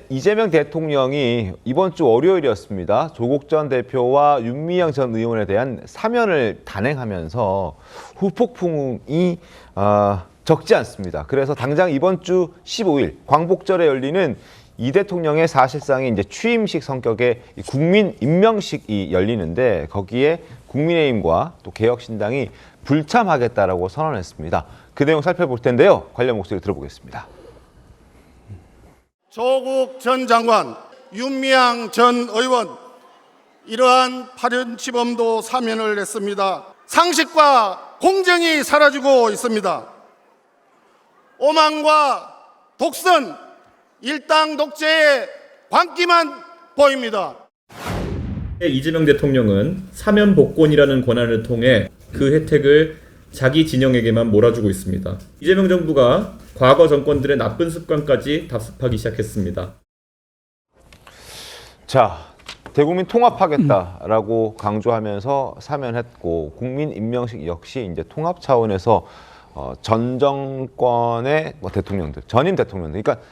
이재명 대통령이 이번 주 월요일이었습니다. 조국 전 대표와 윤미향 전 의원에 대한 사면을 단행하면서 후폭풍이 적지 않습니다. 그래서 당장 이번 주 15일 광복절에 열리는 이 대통령의 사실상의 이제 취임식 성격의 국민 임명식이 열리는데 거기에 국민의힘과 또 개혁신당이 불참하겠다라고 선언했습니다. 그 내용 살펴볼 텐데요. 관련 목소리 들어보겠습니다. 조국 전 장관, 윤미향 전 의원, 이러한 파렴치범도 사면을 했습니다. 상식과 공정이 사라지고 있습니다. 오만과 독선, 일당 독재의 광기만 보입니다. 이재명 대통령은 사면 복권이라는 권한을 통해 그 혜택을 자기 진영에게만 몰아주고 있습니다. 이재명 정부가 과거 정권들의 나쁜 습관까지 답습하기 시작했습니다. 자, 대국민 통합하겠다라고 강조하면서 사면했고 국민 임명식 역시 이제 통합 차원에서 전 정권의 대통령들, 전임 대통령들, 그러니까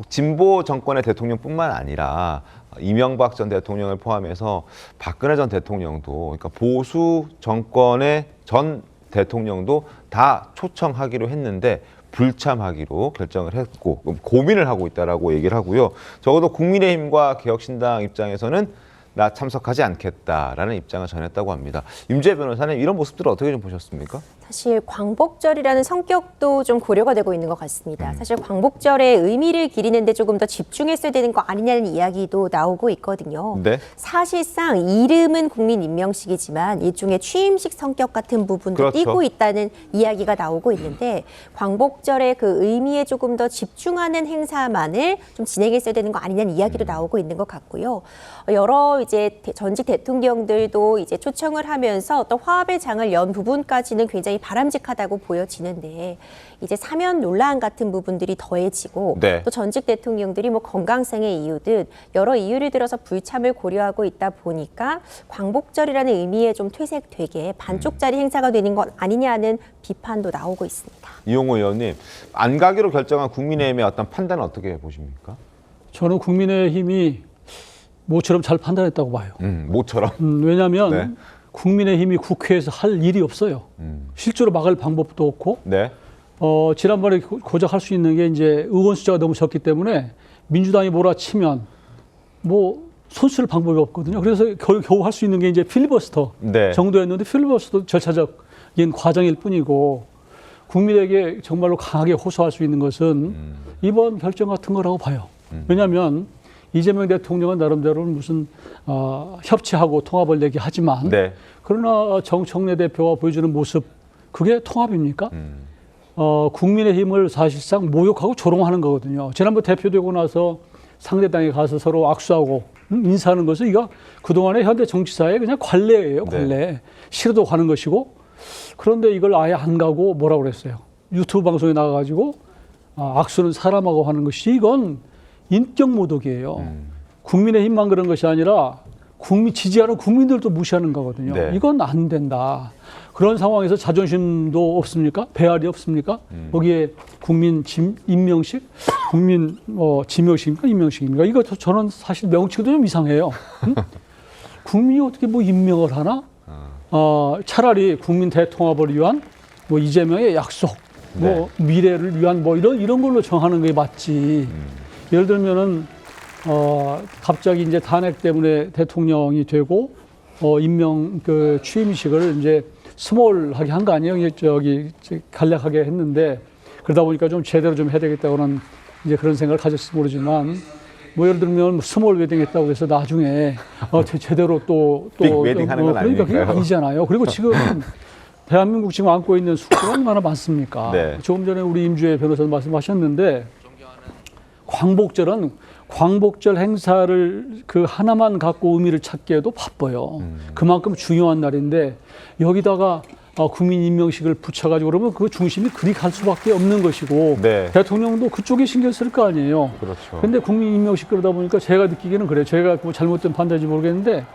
진보 정권의 대통령뿐만 아니라 이명박 전 대통령을 포함해서 박근혜 전 대통령도, 그러니까 보수 정권의 전 대통령도 다 초청하기로 했는데 불참하기로 결정을 했고 고민을 하고 있다라고 얘기를 하고요. 적어도 국민의힘과 개혁신당 입장에서는 나 참석하지 않겠다라는 입장을 전했다고 합니다. 임재 변호사님, 이런 모습들을 어떻게 좀 보셨습니까? 사실 광복절이라는 성격도 좀 고려가 되고 있는 것 같습니다. 사실 광복절의 의미를 기리는데 조금 더 집중했어야 되는 거 아니냐는 이야기도 나오고 있거든요. 네. 사실상 이름은 국민 임명식이지만 일종의 취임식 성격 같은 부분도 그렇죠. 띠고 있다는 이야기가 나오고 있는데 광복절의 그 의미에 조금 더 집중하는 행사만을 좀 진행했어야 되는 거 아니냐는 이야기도 나오고 있는 것 같고요. 여러 이제 전직 대통령들도 이제 초청을 하면서 또 화합의 장을 연 부분까지는 굉장히 바람직하다고 보여지는데 이제 사면 논란 같은 부분들이 더해지고 네. 또 전직 대통령들이 뭐 건강상의 이유 등 여러 이유를 들어서 불참을 고려하고 있다 보니까 광복절이라는 의미에 좀 퇴색되게 반쪽짜리 행사가 되는 것 아니냐는 비판도 나오고 있습니다. 이용호 의원님, 안 가기로 결정한 국민의힘의 어떤 판단은 어떻게 보십니까? 저는 국민의힘이 모처럼 잘 판단했다고 봐요. 모처럼. 왜냐하면 네. 국민의힘이 국회에서 할 일이 없어요. 실제로 막을 방법도 없고 네. 지난번에 고작 할 수 있는 게 이제 의원 숫자가 너무 적기 때문에 민주당이 몰아치면 뭐 손쓸 방법이 없거든요. 그래서 겨우 할 수 있는 게 이제 필리버스터 네. 정도였는데 필리버스터 절차적인 과정일 뿐이고 국민에게 정말로 강하게 호소할 수 있는 것은 이번 결정 같은 거라고 봐요. 왜냐하면 이재명 대통령은 나름대로는 무슨 협치하고 통합을 얘기하지만 네. 그러나 정청래 대표가 보여주는 모습 그게 통합입니까? 국민의힘을 사실상 모욕하고 조롱하는 거거든요. 지난번 대표되고 나서 상대당에 가서 서로 악수하고 인사하는 것은 이거 그동안의 현대 정치사의 그냥 관례예요. 관례. 네. 싫어도 가는 것이고 그런데 이걸 아예 안 가고 뭐라고 그랬어요. 유튜브 방송에 나가가지고 악수는 사람하고 하는 것이 이건 인격 모독이에요. 국민의힘만 그런 것이 아니라 지지하는 국민들도 무시하는 거거든요. 네. 이건 안 된다. 그런 상황에서 자존심도 없습니까? 배알이 없습니까? 거기에 국민 임명식? 국민 지명식입니까? 임명식입니까? 이거 저는 사실 명칭도 좀 이상해요. 국민이 어떻게 뭐 임명을 하나? 차라리 국민 대통합을 위한 뭐 이재명의 약속, 뭐 미래를 위한 뭐 이런 걸로 정하는 게 맞지. 예를 들면은 갑자기 이제 탄핵 때문에 대통령이 되고 임명 그 취임식을 이제 스몰하게 한 거 아니에요? 저기 간략하게 했는데 그러다 보니까 좀 제대로 좀 해야 되겠다고는 이제 그런 생각을 가졌을지 모르지만 뭐 예를 들면 스몰 웨딩 했다고 해서 나중에 제대로 또 빅 웨딩 하는 건 그러니까 그게 아니니까요. 아니잖아요. 그리고 지금 대한민국 지금 안고 있는 숙제가 얼마나 많습니까? 네. 조금 전에 우리 임주혜 변호사님 말씀하셨는데 광복절 행사를 그 하나만 갖고 의미를 찾기에도 바빠요. 그만큼 중요한 날인데 여기다가 국민 임명식을 붙여가지고 그러면 그 중심이 그리 갈 수밖에 없는 것이고 네. 대통령도 그쪽에 신경 쓸 거 아니에요. 그렇죠. 그런데 국민 임명식 그러다 보니까 제가 느끼기는 그래요. 제가 뭐 잘못된 판단인지 모르겠는데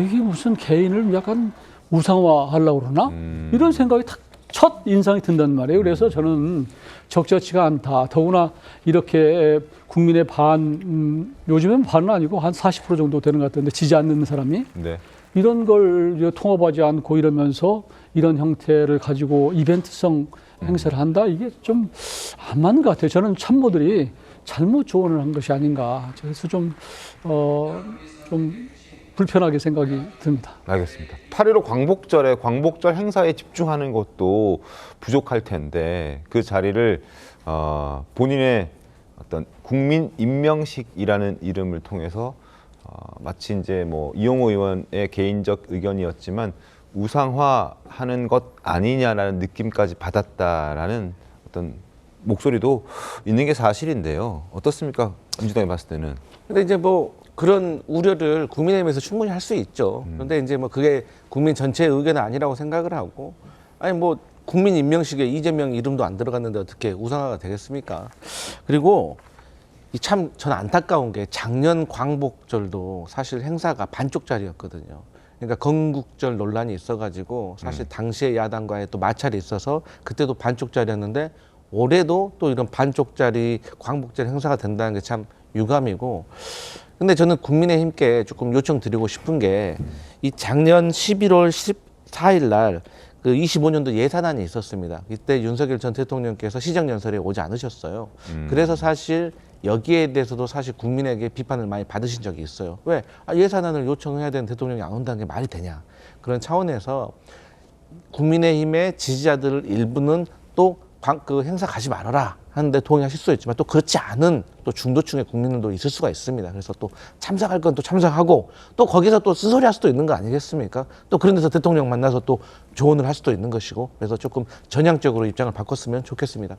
이게 무슨 개인을 약간 우상화하려고 그러나? 이런 생각이 탁 첫 인상이 든단 말이에요. 그래서 저는 적절치가 않다. 더구나 이렇게 국민의 요즘엔 반은 아니고 한 40% 정도 되는 것 같은데 지지 않는 사람이 네. 이런 걸 이제 통합하지 않고 이러면서 이런 형태를 가지고 이벤트성 행사를 한다? 이게 좀 안 맞는 것 같아요. 저는 참모들이 잘못 조언을 한 것이 아닌가. 그래서 좀 불편하게 생각이 듭니다. 알겠습니다. 8.15 광복절에 광복절 행사에 집중하는 것도 부족할 텐데 그 자리를 본인의 어떤 국민 임명식이라는 이름을 통해서 마치 이제 뭐 이용호 의원의 개인적 의견이었지만 우상화하는 것 아니냐라는 느낌까지 받았다라는 어떤 목소리도 있는 게 사실인데요. 어떻습니까? 민주당이 봤을 때는. 근데 이제 뭐 그런 우려를 국민의힘에서 충분히 할 수 있죠. 그런데 이제 뭐 그게 국민 전체의 의견은 아니라고 생각을 하고, 아니 뭐 국민 임명식에 이재명 이름도 안 들어갔는데 어떻게 우상화가 되겠습니까? 그리고 참 저는 안타까운 게 작년 광복절도 사실 행사가 반쪽짜리였거든요. 그러니까 건국절 논란이 있어가지고 사실 당시에 야당과의 또 마찰이 있어서 그때도 반쪽짜리였는데 올해도 또 이런 반쪽짜리 광복절 행사가 된다는 게 참 유감이고. 근데 저는 국민의힘께 조금 요청드리고 싶은 게 이 작년 11월 14일 날 그 25년도 예산안이 있었습니다. 이때 윤석열 전 대통령께서 시정연설에 오지 않으셨어요. 그래서 사실 여기에 대해서도 사실 국민에게 비판을 많이 받으신 적이 있어요. 왜? 예산안을 요청해야 되는 대통령이 안 온다는 게 말이 되냐. 그런 차원에서 국민의힘의 지지자들 일부는 또 그 행사 가지 말아라 하는데 동의하실 수 있지만 또 그렇지 않은 또 중도층의 국민들도 있을 수가 있습니다. 그래서 또 참석할 건 또 참석하고 또 거기서 또 쓴소리 할 수도 있는 거 아니겠습니까? 또 그런 데서 대통령 만나서 또 조언을 할 수도 있는 것이고, 그래서 조금 전향적으로 입장을 바꿨으면 좋겠습니다.